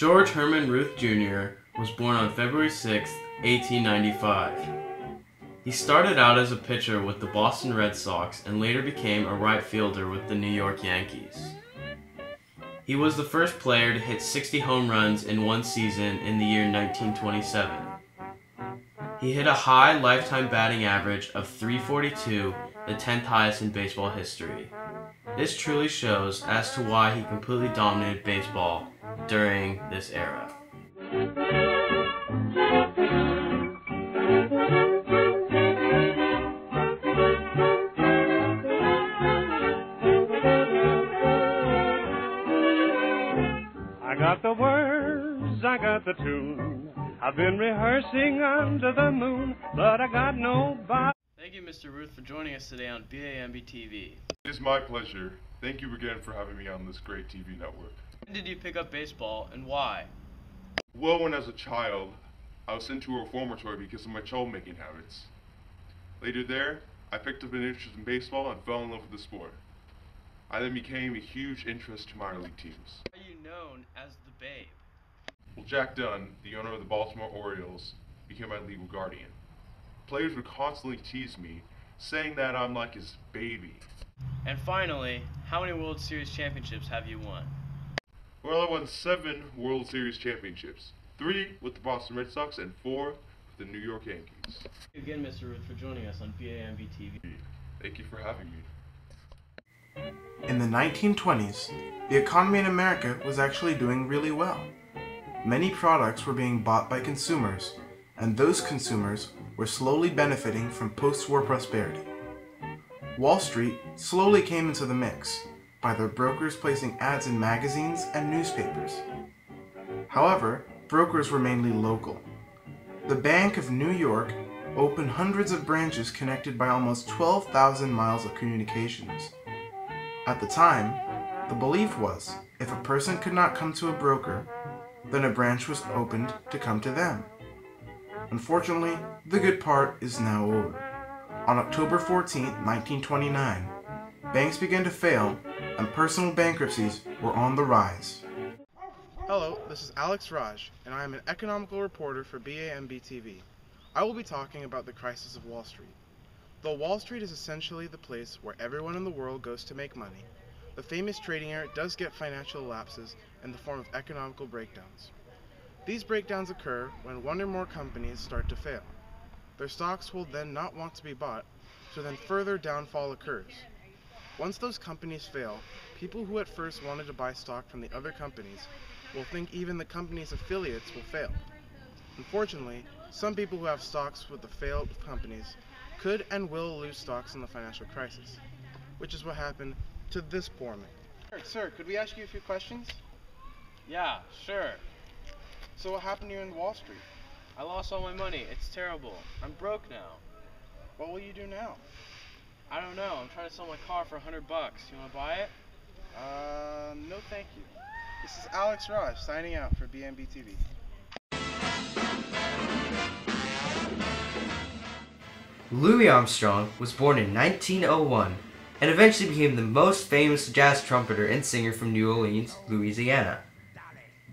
George Herman Ruth Jr. was born on February 6, 1895. He started out as a pitcher with the Boston Red Sox and later became a right fielder with the New York Yankees. He was the first player to hit 60 home runs in one season in the year 1927. He hit a high lifetime batting average of .342, the 10th highest in baseball history. This truly shows as to why he completely dominated baseball during this era. I got the words, I got the tune. I've been rehearsing under the moon, but I got nobody. Thank you, Mr. Ruth, for joining us today on BAMB TV. It is my pleasure. Thank you again for having me on this great TV network. When did you pick up baseball and why? Well, when as a child, I was sent to a reformatory because of my troublemaking habits. Later there, I picked up an interest in baseball and fell in love with the sport. I then became a huge interest to minor league teams. Why are you known as the Babe? Well, Jack Dunn, the owner of the Baltimore Orioles, became my legal guardian. Players would constantly tease me, saying that I'm like his baby. And finally, how many World Series championships have you won? Well, I won 7 World Series championships, 3 with the Boston Red Sox and 4 with the New York Yankees. Thank you again, Mr. Ruth, for joining us on BAMB TV. Thank you for having me. In the 1920s, the economy in America was actually doing really well. Many products were being bought by consumers, and those consumers were slowly benefiting from post-war prosperity. Wall Street slowly came into the mix by their brokers placing ads in magazines and newspapers. However, brokers were mainly local. The Bank of New York opened hundreds of branches connected by almost 12,000 miles of communications. At the time, the belief was if a person could not come to a broker, then a branch was opened to come to them. Unfortunately, the good part is now over. On October 14, 1929, banks began to fail and personal bankruptcies were on the rise. Hello, this is Alex Raj, and I am an economical reporter for BAMB TV. I will be talking about the crisis of Wall Street. Though Wall Street is essentially the place where everyone in the world goes to make money, the famous trading area does get financial lapses in the form of economical breakdowns. These breakdowns occur when one or more companies start to fail. Their stocks will then not want to be bought, so then further downfall occurs. Once those companies fail, people who at first wanted to buy stock from the other companies will think even the company's affiliates will fail. Unfortunately, some people who have stocks with the failed companies could and will lose stocks in the financial crisis, which is what happened to this poor man. Sir, could we ask you a few questions? Yeah, sure. So what happened to you in Wall Street? I lost all my money. It's terrible. I'm broke now. What will you do now? I don't know. I'm trying to sell my car for $100. You want to buy it? No thank you. This is Alex Raj signing out for BMB TV. Louis Armstrong was born in 1901 and eventually became the most famous jazz trumpeter and singer from New Orleans, Louisiana.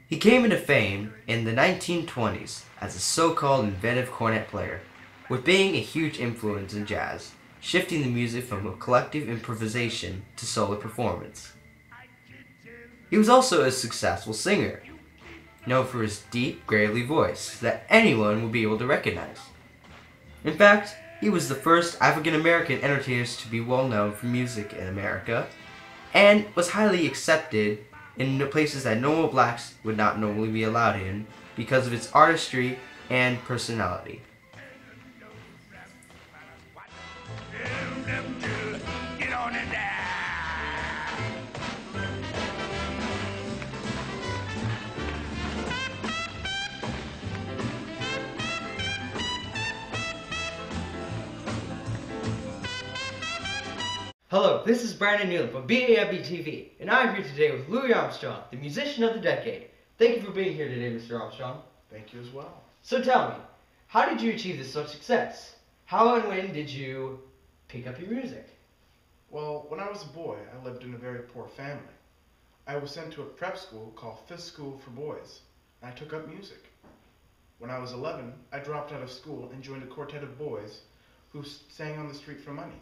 He came into fame in the 1920s as a so-called inventive cornet player, with being a huge influence in jazz, shifting the music from a collective improvisation to solo performance. He was also a successful singer, known for his deep, gravelly voice that anyone would be able to recognize. In fact, he was the first African-American entertainer to be well known for music in America, and was highly accepted in places that normal blacks would not normally be allowed in because of its artistry and personality. Hello, this is Bryan and Newland from BAMB TV, and I'm here today with Louis Armstrong, the musician of the decade. Thank you for being here today, Mr. Armstrong. Thank you as well. So tell me, how did you achieve this such success? How and when did you pick up your music? Well, when I was a boy, I lived in a very poor family. I was sent to a prep school called Fisk School for Boys. and I took up music. When I was 11, I dropped out of school and joined a quartet of boys who sang on the street for money.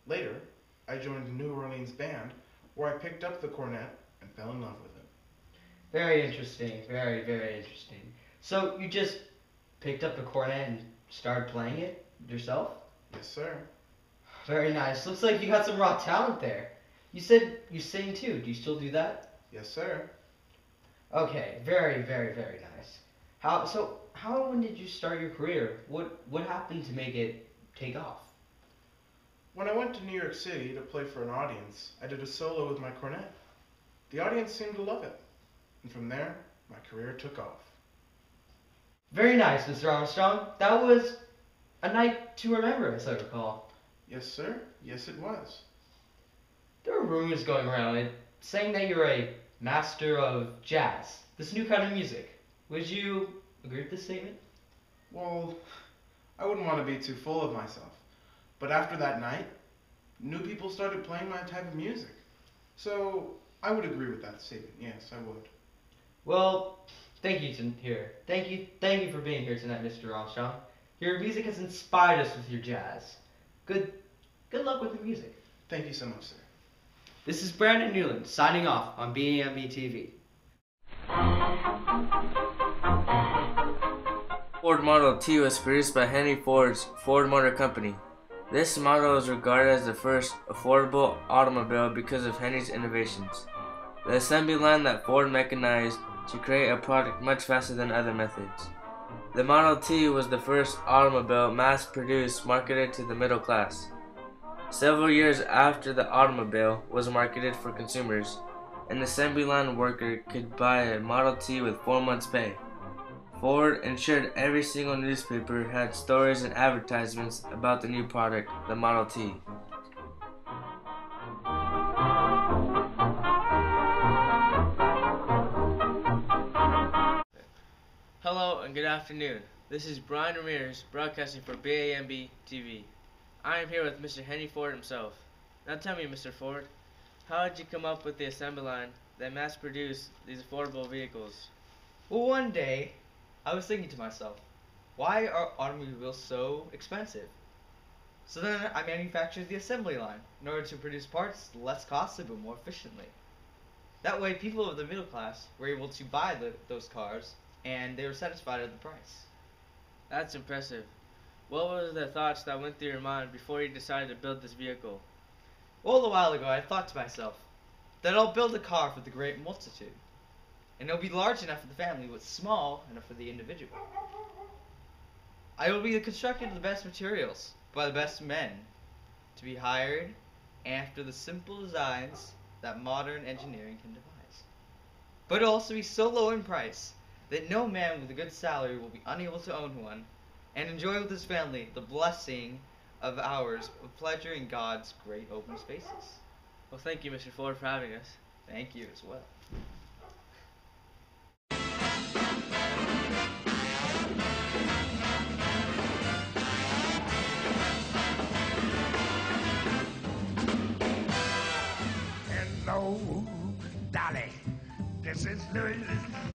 Later, I joined the New Orleans band, where I picked up the cornet and fell in love with it. Very interesting. Very, very interesting. So you just picked up the cornet and started playing it yourself? Yes, sir. Very nice. Looks like you got some raw talent there. You said you sing too. Do you still do that? Yes, sir. Okay. Very, very, very nice. When did you start your career? What happened to make it take off? When I went to New York City to play for an audience, I did a solo with my cornet. The audience seemed to love it, and from there, my career took off. Very nice, Mr. Armstrong. That was a night to remember, as I recall. Yes, sir. Yes, it was. There are rumors going around saying that you're a master of jazz, this new kind of music. Would you agree with this statement? Well, I wouldn't want to be too full of myself. But after that night, new people started playing my type of music. So I would agree with that statement. Yes, I would. Well, thank you Thank you for being here tonight, Mr. Armstrong. Your music has inspired us with your jazz. Good luck with the music. Thank you so much, sir. This is Bryan and Newland signing off on BAMB TV. Ford Model T was produced by Henry Ford's Ford Motor Company. This model is regarded as the first affordable automobile because of Henry's innovations. The assembly line that Ford mechanized to create a product much faster than other methods. The Model T was the first automobile mass-produced marketed to the middle class. Several years after the automobile was marketed for consumers, an assembly line worker could buy a Model T with 4 months' pay. Ford ensured every single newspaper had stories and advertisements about the new product, the Model T. Hello and good afternoon. This is Bryan Ramirez broadcasting for BAMB TV. I am here with Mr. Henry Ford himself. Now tell me, Mr. Ford, how did you come up with the assembly line that mass-produced these affordable vehicles? Well, one day, I was thinking to myself, why are automobiles so expensive? So then I manufactured the assembly line in order to produce parts less costly but more efficiently. That way, people of the middle class were able to buy those cars and they were satisfied with the price. That's impressive. What were the thoughts that went through your mind before you decided to build this vehicle? Well, a while ago, I thought to myself that I'll build a car for the great multitude. And it'll be large enough for the family, but small enough for the individual. I will be constructed of the best materials by the best men to be hired after the simple designs that modern engineering can devise. But it'll also be so low in price that no man with a good salary will be unable to own one and enjoy with his family the blessing of hours of pleasure in God's great open spaces. Well, thank you, Mr. Ford, for having us. Thank you as well. Hello, Dolly. This is Louis.